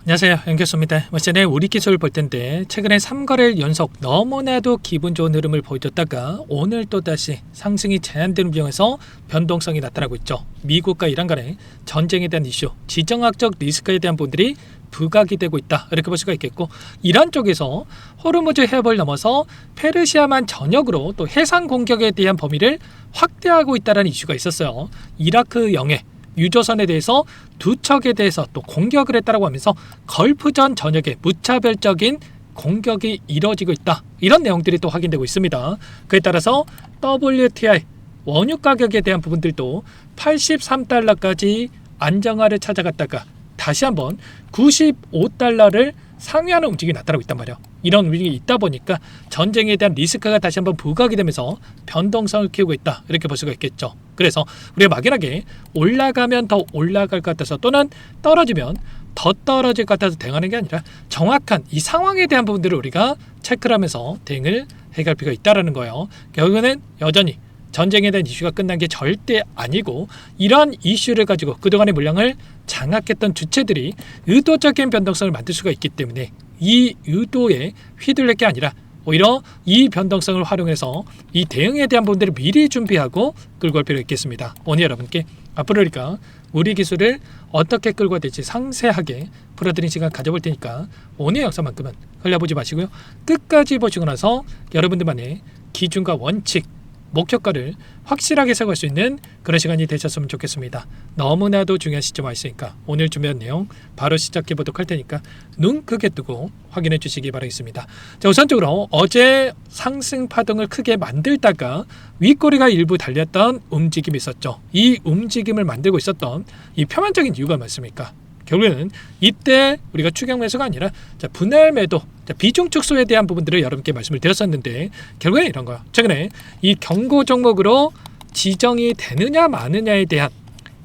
안녕하세요, 연결소입니다. 전에 우리 기술 볼 텐데 최근에 3거래일 연속 너무나도 기분 좋은 흐름을 보여줬다가 오늘 또다시 상승이 제한되는 비용에서 변동성이 나타나고 있죠. 미국과 이란 간의 전쟁에 대한 이슈, 지정학적 리스크에 대한 부분들이 부각이 되고 있다, 이렇게 볼 수가 있겠고, 이란 쪽에서 호르무즈 해협을 넘어서 페르시아만 전역으로 또 해상 공격에 대한 범위를 확대하고 있다는 이슈가 있었어요. 이라크 영해 유조선에 대해서 두 척에 대해서 또 공격을 했다고 하면서 걸프전 전역에 무차별적인 공격이 이뤄지고 있다, 이런 내용들이 또 확인되고 있습니다. 그에 따라서 WTI 원유 가격에 대한 부분들도 83달러까지 안정화를 찾아갔다가 다시 한번 95달러를 상회하는 움직임이 나타나고 있단 말이야. 이런 움직임이 있다 보니까 전쟁에 대한 리스크가 다시 한번 부각이 되면서 변동성을 키우고 있다, 이렇게 볼 수가 있겠죠. 그래서 우리가 막연하게 올라가면 더 올라갈 것 같아서 또는 떨어지면 더 떨어질 것 같아서 대응하는 게 아니라 정확한 이 상황에 대한 부분들을 우리가 체크를 하면서 대응을 해갈 필요가 있다는 거예요. 결국에는 여전히 전쟁에 대한 이슈가 끝난 게 절대 아니고, 이러한 이슈를 가지고 그동안의 물량을 장악했던 주체들이 의도적인 변동성을 만들 수가 있기 때문에 이 의도에 휘둘릴 게 아니라 오히려 이 변동성을 활용해서 이 대응에 대한 부분들을 미리 준비하고 끌고 갈 필요가 있겠습니다. 오늘 여러분께 앞으로 우리가 우리 기술을 어떻게 끌고 될지 상세하게 풀어드린 시간 가져볼 테니까 오늘 영상만큼은 흘려보지 마시고요, 끝까지 보시고 나서 여러분들만의 기준과 원칙, 목표가를 확실하게 세울 수 있는 그런 시간이 되셨으면 좋겠습니다. 너무나도 중요한 시점 와 있으니까 오늘 준비한 내용 바로 시작해 보도록 할 테니까 눈 크게 뜨고 확인해 주시기 바라겠습니다. 자, 우선적으로 어제 상승 파동을 크게 만들다가 윗꼬리가 일부 달렸던 움직임이 있었죠. 이 움직임을 만들고 있었던 이 표면적인 이유가 맞습니까? 결국에는 이때 우리가 추격 매수가 아니라 분할 매도, 비중 축소에 대한 부분들을 여러분께 말씀을 드렸었는데, 결국엔 이런 거야. 최근에 이 경고 종목으로 지정이 되느냐 마느냐에 대한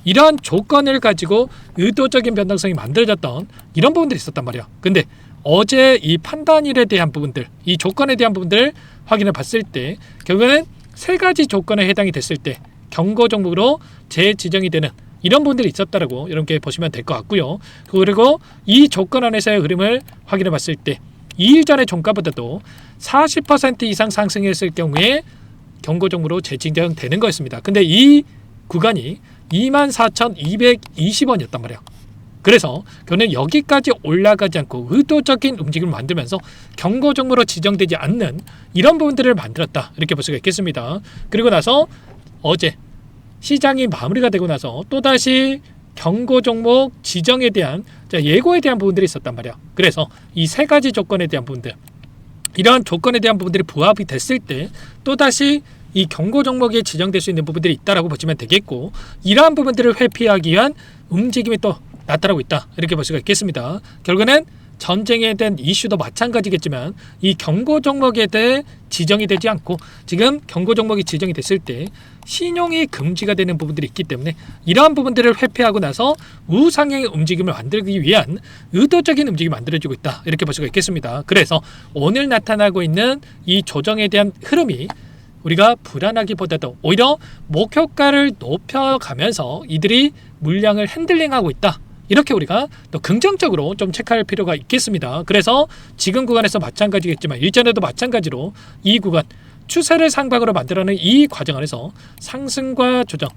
이러한 조건을 가지고 의도적인 변동성이 만들어졌던 이런 부분들이 있었단 말이야. 근데 어제 이 판단일에 대한 부분들, 이 조건에 대한 부분들을 확인해 봤을 때 결국에는 세 가지 조건에 해당이 됐을 때 경고 종목으로 재지정이 되는 이런 부분들이 있었다라고 여러분께 보시면 될 것 같고요. 그리고 이 조건 안에서의 흐름을 확인해 봤을 때 2일 전의 종가보다도 40% 이상 상승했을 경우에 경고 종목으로 재지정되는 거였습니다. 근데 이 구간이 24,220원이었단 말이야. 그래서 그는 여기까지 올라가지 않고 의도적인 움직임을 만들면서 경고 종목으로 지정되지 않는 이런 부분들을 만들었다, 이렇게 볼 수가 있겠습니다. 그리고 나서 어제 시장이 마무리가 되고 나서 또다시 경고 종목 지정에 대한 예고에 대한 부분들이 있었단 말이야. 그래서 이 세 가지 조건에 대한 부분들, 이러한 조건에 대한 부분들이 부합이 됐을 때 또다시 이 경고 종목에 지정될 수 있는 부분들이 있다라고 보시면 되겠고, 이러한 부분들을 회피하기 위한 움직임이 또 나타나고 있다, 이렇게 볼 수가 있겠습니다. 결국에는 전쟁에 대한 이슈도 마찬가지겠지만 이 경고 종목에 대해 지정이 되지 않고 지금 경고 종목이 지정이 됐을 때 신용이 금지가 되는 부분들이 있기 때문에 이러한 부분들을 회피하고 나서 우상향의 움직임을 만들기 위한 의도적인 움직임이 만들어지고 있다, 이렇게 볼 수가 있겠습니다. 그래서 오늘 나타나고 있는 이 조정에 대한 흐름이 우리가 불안하기보다도 오히려 목표가를 높여가면서 이들이 물량을 핸들링하고 있다, 이렇게 우리가 또 긍정적으로 좀 체크할 필요가 있겠습니다. 그래서 지금 구간에서 마찬가지겠지만 일전에도 마찬가지로 이 구간 추세를 상방으로 만들어내는 이 과정 안에서 상승과 조정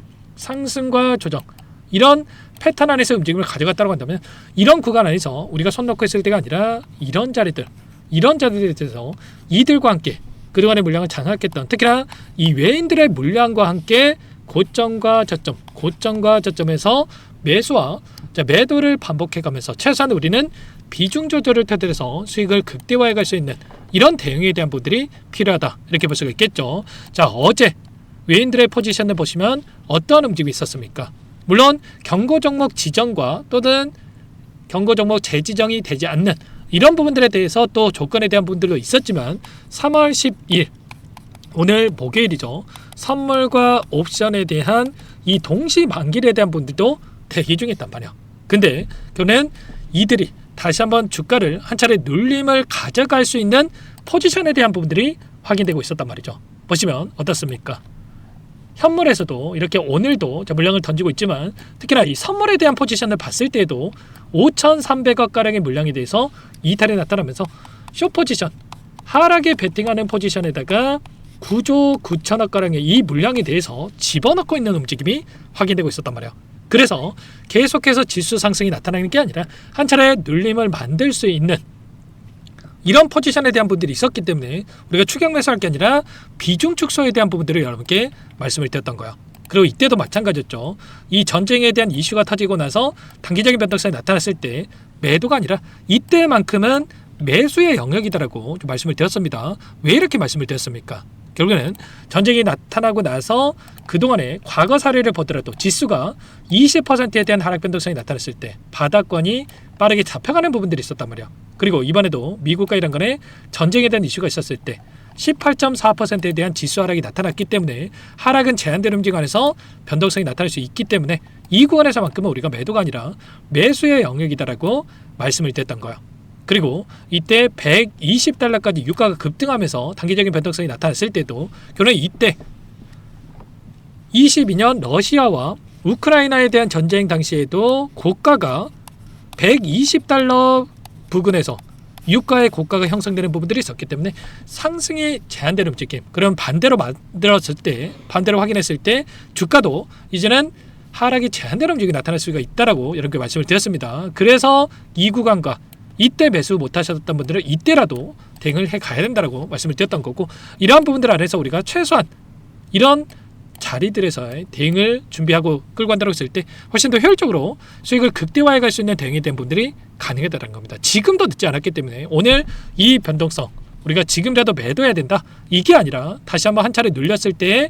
이런 패턴 안에서 움직임을 가져갔다고 한다면 이런 구간 안에서 우리가 손 놓고 있을 때가 아니라 이런 자리들에 대해서 이들과 함께 그동안의 물량을 장악했던, 특히나 이 외인들의 물량과 함께 고점과 저점에서 매수와 매도를 반복해가면서 최소한 우리는 비중 조절을 터득해서 수익을 극대화해 갈 수 있는 이런 대응에 대한 부분들이 필요하다, 이렇게 볼 수가 있겠죠. 자, 어제 외인들의 포지션을 보시면 어떠한 움직임이 있었습니까? 물론 경고 종목 지정과 또는 경고 종목 재지정이 되지 않는 이런 부분들에 대해서 또 조건에 대한 부분들도 있었지만 3월 10일 오늘 목요일이죠. 선물과 옵션에 대한 이 동시 만기일에 대한 부분들도 대기 중이었단 말이야. 근데 그는 이들이 다시 한번 주가를 한 차례 눌림을 가져갈 수 있는 포지션에 대한 부분들이 확인되고 있었단 말이죠. 보시면 어떻습니까? 현물에서도 이렇게 오늘도 물량을 던지고 있지만 특히나 이 선물에 대한 포지션을 봤을 때에도 5,300억 가량의 물량에 대해서 이탈이 나타나면서 쇼 포지션 하락에 베팅하는 포지션에다가 9조 9천억 가량의 이 물량에 대해서 집어넣고 있는 움직임이 확인되고 있었단 말이에요. 그래서 계속해서 지수 상승이 나타나는 게 아니라 한 차례 눌림을 만들 수 있는 이런 포지션에 대한 분들이 있었기 때문에 우리가 추격 매수할 게 아니라 비중 축소에 대한 부분들을 여러분께 말씀을 드렸던 거예요. 그리고 이때도 마찬가지였죠. 이 전쟁에 대한 이슈가 터지고 나서 단기적인 변동성이 나타났을 때 매도가 아니라 이때만큼은 매수의 영역이다라고 좀 말씀을 드렸습니다. 왜 이렇게 말씀을 드렸습니까? 결국에는 전쟁이 나타나고 나서 그동안의 과거 사례를 보더라도 지수가 20%에 대한 하락 변동성이 나타났을 때 바닥권이 빠르게 잡혀가는 부분들이 있었단 말이야. 그리고 이번에도 미국과 이란 간에 전쟁에 대한 이슈가 있었을 때 18.4%에 대한 지수 하락이 나타났기 때문에 하락은 제한된 움직임 안에서 변동성이 나타날 수 있기 때문에 이 구간에서만큼은 우리가 매도가 아니라 매수의 영역이다라고 말씀을 드렸던 거예요. 그리고 이때 120달러까지 유가가 급등하면서 단기적인 변동성이 나타났을 때도 결국 이때 22년 러시아와 우크라이나에 대한 전쟁 당시에도 고가가 120달러 부근에서 유가의 고가가 형성되는 부분들이 있었기 때문에 상승이 제한되는 움직임, 그럼 반대로 만들었을 때, 반대로 확인했을 때 주가도 이제는 하락이 제한되는 움직임이 나타날 수가 있다라고 여러분께 말씀을 드렸습니다. 그래서 이 구간과 이때 매수 못하셨던 분들은 이때라도 대응을 해 가야 된다라고 말씀을 드렸던 거고, 이러한 부분들 안에서 우리가 최소한 이런 자리들에서의 대응을 준비하고 끌고 간다고 했을 때 훨씬 더 효율적으로 수익을 극대화해 갈 수 있는 대응이 된 분들이 가능하다는 겁니다. 지금도 늦지 않았기 때문에 오늘 이 변동성 우리가 지금이라도 매도해야 된다, 이게 아니라 다시 한번 한 차례 눌렸을 때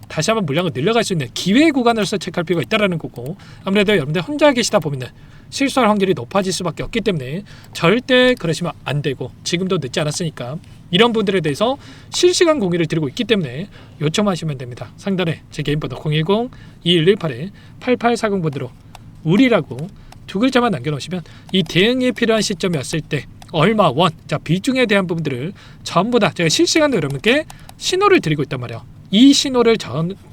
다시 한번 물량을 늘려갈 수 있는 기회 구간으로서 체크할 필요가 있다는 거고, 아무래도 여러분들 혼자 계시다 보면 실수할 확률이 높아질 수밖에 없기 때문에 절대 그러시면 안 되고, 지금도 늦지 않았으니까 이런 분들에 대해서 실시간 공유를 드리고 있기 때문에 요청하시면 됩니다. 상단에 제 개인 번호 010-2118-8840번으로 우리라고 두 글자만 남겨놓으시면 이 대응이 필요한 시점이 왔을 때 얼마 원, 자 비중에 대한 부분들을 전부 다 제가 실시간으로 여러분께 신호를 드리고 있단 말이에요. 이 신호를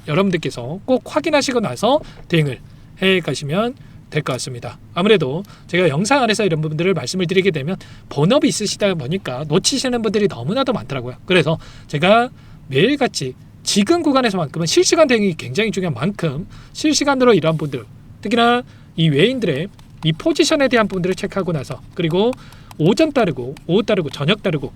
여러분들께서 꼭 확인하시고 나서 대응을 해 가시면 될 것 같습니다. 아무래도 제가 영상 안에서 이런 부분들을 말씀을 드리게 되면 본업이 있으시다 보니까 놓치시는 분들이 너무나도 많더라고요. 그래서 제가 매일같이 지금 구간에서만큼은 실시간 대응이 굉장히 중요한 만큼 실시간으로 이러한 분들, 특히나 이 외인들의 이 포지션에 대한 부분들을 체크하고 나서, 그리고 오전 따르고 오후 따르고 저녁 따르고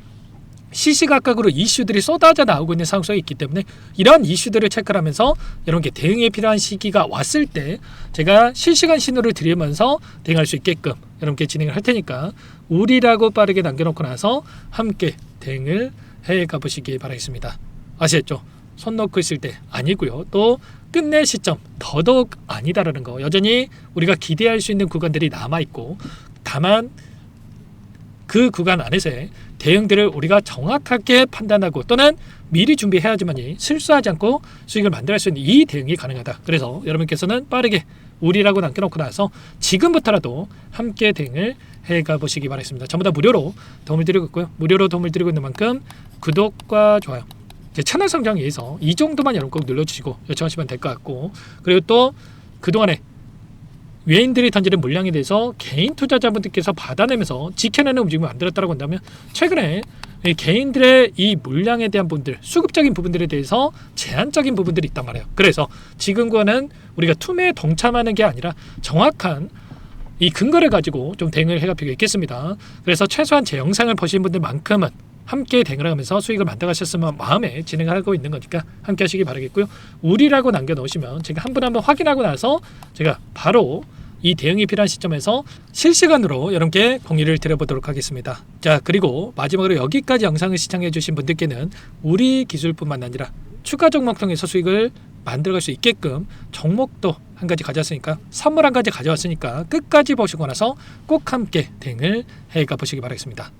시시각각으로 이슈들이 쏟아져 나오고 있는 상황 속에 있기 때문에 이런 이슈들을 체크를 하면서 여러분께 대응이 필요한 시기가 왔을 때 제가 실시간 신호를 드리면서 대응할 수 있게끔 여러분께 진행을 할 테니까 우리라고 빠르게 남겨놓고 나서 함께 대응을 해 가보시기 바라겠습니다. 아시겠죠? 손 놓고 있을 때 아니고요. 또 끝낼 시점 더더욱 아니다라는 거, 여전히 우리가 기대할 수 있는 구간들이 남아있고, 다만 그 구간 안에서의 대응들을 우리가 정확하게 판단하고 또는 미리 준비해야지만이 실수하지 않고 수익을 만들어갈 수 있는 이 대응이 가능하다. 그래서 여러분께서는 빠르게 우리라고 남겨놓고 나서 지금부터라도 함께 대응을 해가 보시기 바라겠습니다. 전부 다 무료로 도움을 드리고 있고요. 무료로 도움을 드리고 있는 만큼 구독과 좋아요, 제 채널 성장을 위해서 이 정도만 여러분 꼭 눌러주시고 요청하시면 될 것 같고, 그리고 또 그동안에 외인들이 던지는 물량에 대해서 개인 투자자분들께서 받아내면서 지켜내는 움직임을 만들었다고 한다면 최근에 이 개인들의 이 물량에 대한 부분들, 수급적인 부분들에 대해서 제한적인 부분들이 있단 말이에요. 그래서 지금과는 우리가 투매에 동참하는 게 아니라 정확한 이 근거를 가지고 좀 대응을 해가 필요가 있겠습니다. 그래서 최소한 제 영상을 보신 분들만큼은 함께 대응을 하면서 수익을 만들어가셨으면 마음에 진행을 하고 있는 거니까 함께 하시기 바라겠고요. 우리라고 남겨놓으시면 제가 한 분 한 분 확인하고 나서 제가 바로 이 대응이 필요한 시점에서 실시간으로 여러분께 공유를 드려보도록 하겠습니다. 자, 그리고 마지막으로 여기까지 영상을 시청해 주신 분들께는 우리 기술뿐만 아니라 추가 종목 통해서 수익을 만들어갈 수 있게끔 종목도 한 가지 가져왔으니까, 선물 한 가지 가져왔으니까 끝까지 보시고 나서 꼭 함께 대응을 해가 보시기 바라겠습니다.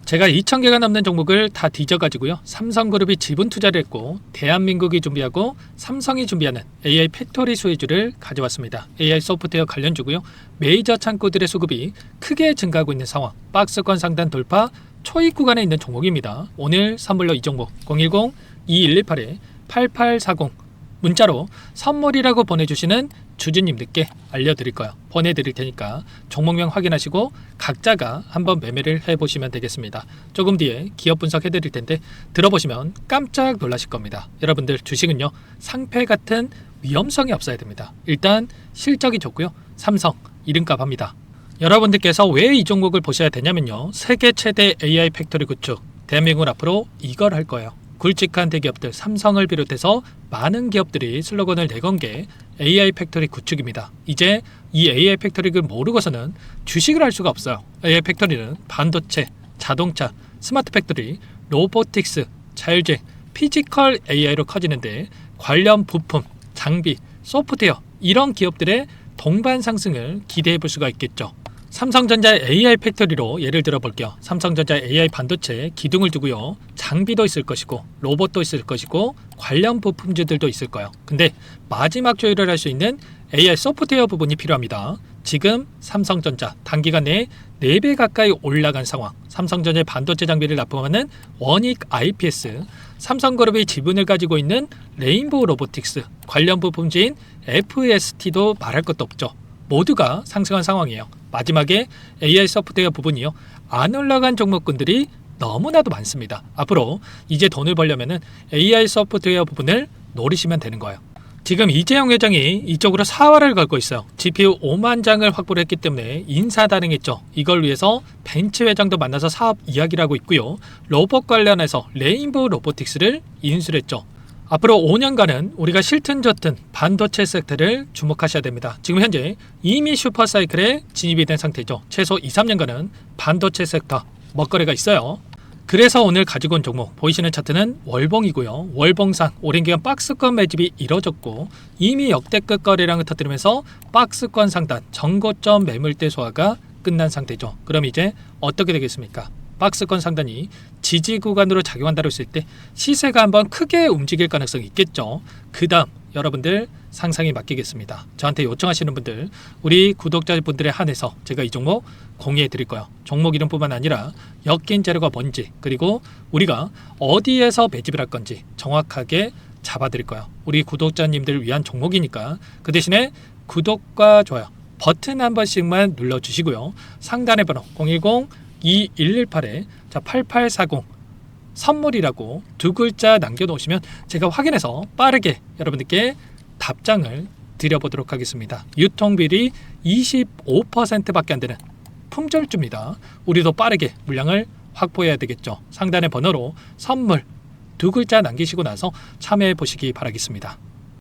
제가 2,000개가 넘는 종목을 다 뒤져가지고요, 삼성그룹이 지분 투자를 했고 대한민국이 준비하고 삼성이 준비하는 AI 팩토리 수혜주를 가져왔습니다. AI 소프트웨어 관련주고요. 메이저 창고들의 수급이 크게 증가하고 있는 상황, 박스권 상단 돌파 초입 구간에 있는 종목입니다. 오늘 선물로 이 종목 010-2118-8840 문자로 선물이라고 보내주시는 주주님들께 알려드릴 거예요. 보내드릴 테니까 종목명 확인하시고 각자가 한번 매매를 해보시면 되겠습니다. 조금 뒤에 기업 분석해드릴 텐데 들어보시면 깜짝 놀라실 겁니다. 여러분들 주식은요, 상패 같은 위험성이 없어야 됩니다. 일단 실적이 좋고요, 삼성 이름값 합니다. 여러분들께서 왜 이 종목을 보셔야 되냐면요, 세계 최대 AI 팩토리 구축, 대한민국은 앞으로 이걸 할 거예요. 굵직한 대기업들 삼성을 비롯해서 많은 기업들이 슬로건을 내건 게 AI 팩토리 구축입니다. 이제 이 AI 팩토리를 모르고서는 주식을 할 수가 없어요. AI 팩토리는 반도체, 자동차, 스마트 팩토리, 로보틱스, 자율주행, 피지컬 AI로 커지는데 관련 부품, 장비, 소프트웨어 이런 기업들의 동반 상승을 기대해 볼 수가 있겠죠. 삼성전자의 AI 팩토리로 예를 들어 볼게요. 삼성전자 AI 반도체 기둥을 두고요, 장비도 있을 것이고 로봇도 있을 것이고 관련 부품주들도 있을 거예요. 근데 마지막 조율을 할 수 있는 AI 소프트웨어 부분이 필요합니다. 지금 삼성전자 단기간 내에 4배 가까이 올라간 상황, 삼성전자의 반도체 장비를 납품하는 원익 IPS, 삼성그룹이 지분을 가지고 있는 레인보우 로보틱스, 관련 부품주인 FST도 말할 것도 없죠. 모두가 상승한 상황이에요. 마지막에 AI 소프트웨어 부분이요, 안 올라간 종목군들이 너무나도 많습니다. 앞으로 이제 돈을 벌려면 AI 소프트웨어 부분을 노리시면 되는 거예요. 지금 이재용 회장이 이쪽으로 사활을 걸고 있어요. GPU 5만 장을 확보를 했기 때문에 인사단행했죠. 이걸 위해서 벤츠 회장도 만나서 사업 이야기를 하고 있고요. 로봇 관련해서 레인보우 로보틱스를 인수를 했죠. 앞으로 5년간은 우리가 싫든 좋든 반도체 섹터를 주목하셔야 됩니다. 지금 현재 이미 슈퍼사이클에 진입이 된 상태죠. 최소 2, 3년간은 반도체 섹터 먹거리가 있어요. 그래서 오늘 가지고 온 종목 보이시는 차트는 월봉이고요. 월봉상 오랜 기간 박스권 매집이 이뤄졌고 이미 역대급 거래량을 터뜨리면서 박스권 상단 전고점 매물대 소화가 끝난 상태죠. 그럼 이제 어떻게 되겠습니까? 박스권 상단이 지지 구간으로 작용한다고 했을 때 시세가 한번 크게 움직일 가능성이 있겠죠. 그 다음 여러분들 상상에 맡기겠습니다. 저한테 요청하시는 분들, 우리 구독자분들에 한해서 제가 이 종목 공유해 드릴 거예요. 종목 이름뿐만 아니라 엮인 재료가 뭔지, 그리고 우리가 어디에서 매집을 할 건지 정확하게 잡아 드릴 거예요. 우리 구독자님들을 위한 종목이니까 그 대신에 구독과 좋아요 버튼 한 번씩만 눌러주시고요. 상단의 번호 010-2118-8840 선물이라고 2글자 남겨놓으시면 제가 확인해서 빠르게 여러분들께 답장을 드려보도록 하겠습니다. 유통비율이 25%밖에 안 되는 품절주입니다. 우리도 빠르게 물량을 확보해야 되겠죠. 상단의 번호로 선물 2글자 남기시고 나서 참여해 보시기 바라겠습니다.